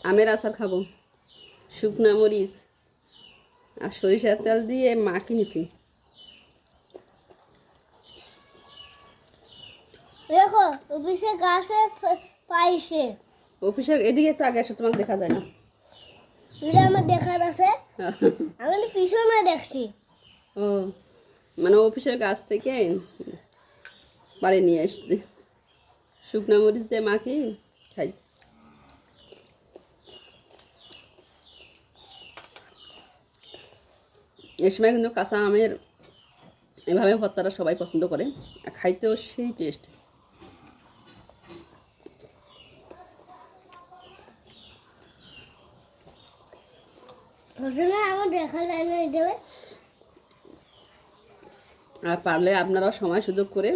আমের আচার খাবো, শুকনা মরিচ আর সরিষার তেল দিয়ে মাখিয়ে নিছি। দেখো অফিসে গাছে পাইছে। অফিসের এদিকে একটু আগে আসো, তোমাকে দেখা যায় না। এটা আমার দেখার আছে, আমি তো পিছনে দেখছি। ও মানে অফিসের গাছ থেকে বাড়ি নিয়ে এসছি, শুকনা মরিচ দিয়ে মাখিয়ে খাই। এই সময় কিন্তু কাঁচা আমের এভাবে ভর্তাটা সবাই পছন্দ করে, আর খাইতেও সেই টেস্ট। হোসেন আমার দেখা যায় না এটাবে। আর পারলে আপনারাও সময় সুযোগ করে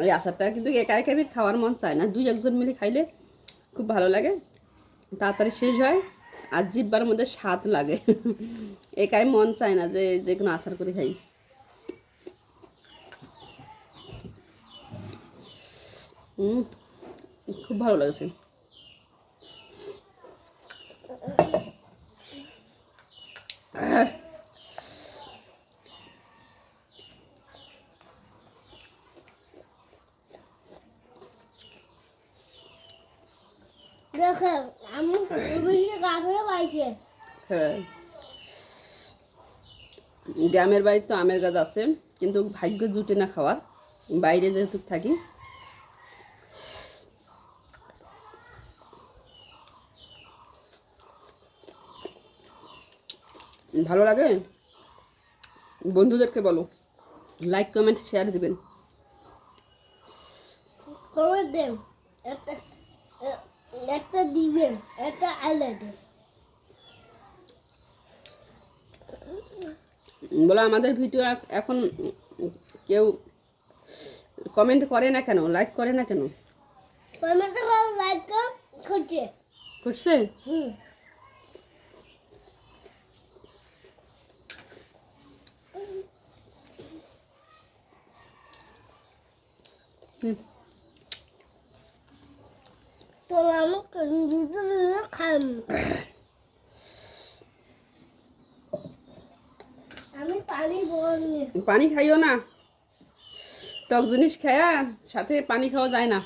এই আচারটা, কিন্তু একা একা খাওয়ার মন চায় না, দুই একজন মিলে খাইলে খুব ভালো লাগে, তাড়াতাড়ি শেষ হয় আর জিহ্বার মধ্যে স্বাদ লাগে। একাই মন চায় না যে যে কোনো আচার করে খাই। খুব ভালো লাগছে। দেখো আমি অফিসে গাছে পাইছে। হ্যাঁ, গ্রামের বাড়ির তো আমের গাছ আছে, কিন্তু ভাগ্য জুটে না খাওয়ার, বাইরে যেহেতু থাকি। ভালো লাগে, বন্ধুদেরকে বলো, লাইক কমেন্ট শেয়ার দিবেন। খবর দেন, একটা একটা দিবেন, একটা আইলাইটের। বলো আমাদের ভিডিও এখন কেউ কমেন্ট করে না কেন, লাইক করে না কেন? কমেন্টে লাইক করছে। করছে? হুম। তো আমাকে দুটো খান। আমি পানি বল। পানি খাইও না, টক জিনিস খায়া সাথে পানি খাওয়া যায় না।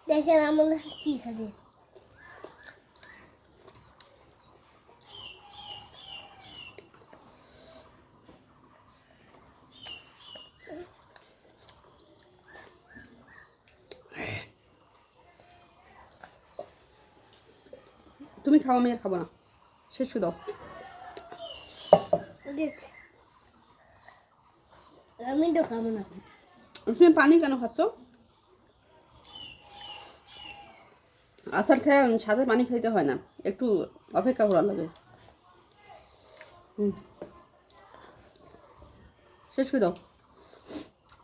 দেখেন আমাদের কি খাবে। তুমি খাও, আমি আর খাবো না, শেষ করে দাও। দিচ্ছি। আমি তো খাবো না। তুমি পানি কেন খাচ্ছ? আচার খেয়ে সাথে পানি খাইতে হয় না, একটু অপেক্ষা করা লাগে। শেষ করে দাও।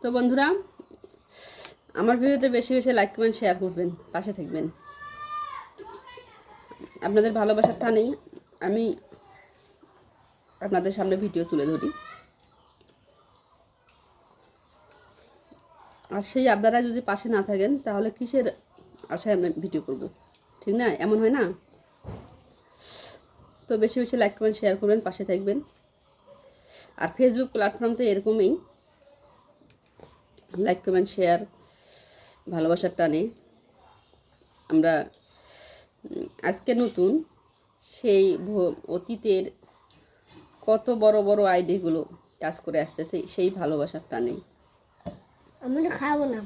তো বন্ধুরা, আমার ভিডিওতে বেশি বেশি লাইক কমেন্ট শেয়ার করবেন, পাশে থাকবেন। আপনাদের ভালোবাসার টানেই আমি আপনাদের সামনে ভিডিও তুলে ধরি, আর সেই আপনারা যদি পাশে না থাকেন তাহলে কিসের আশায় আমি ভিডিও করব, ঠিক না? এমন হয় না? তো বেশি বেশি লাইক কমেন্ট শেয়ার করবেন, পাশে থাকবেন। আর ফেসবুক প্ল্যাটফর্ম তো এরকমই, লাইক কমেন্ট শেয়ার, ভালোবাসার টানে আমরা আজকে নতুন সেই অতীতের কত বড় বড় আইডিগুলো কাজ করে আসতেছে সেই ভালোবাসার টানে। আমি তো খাবো না।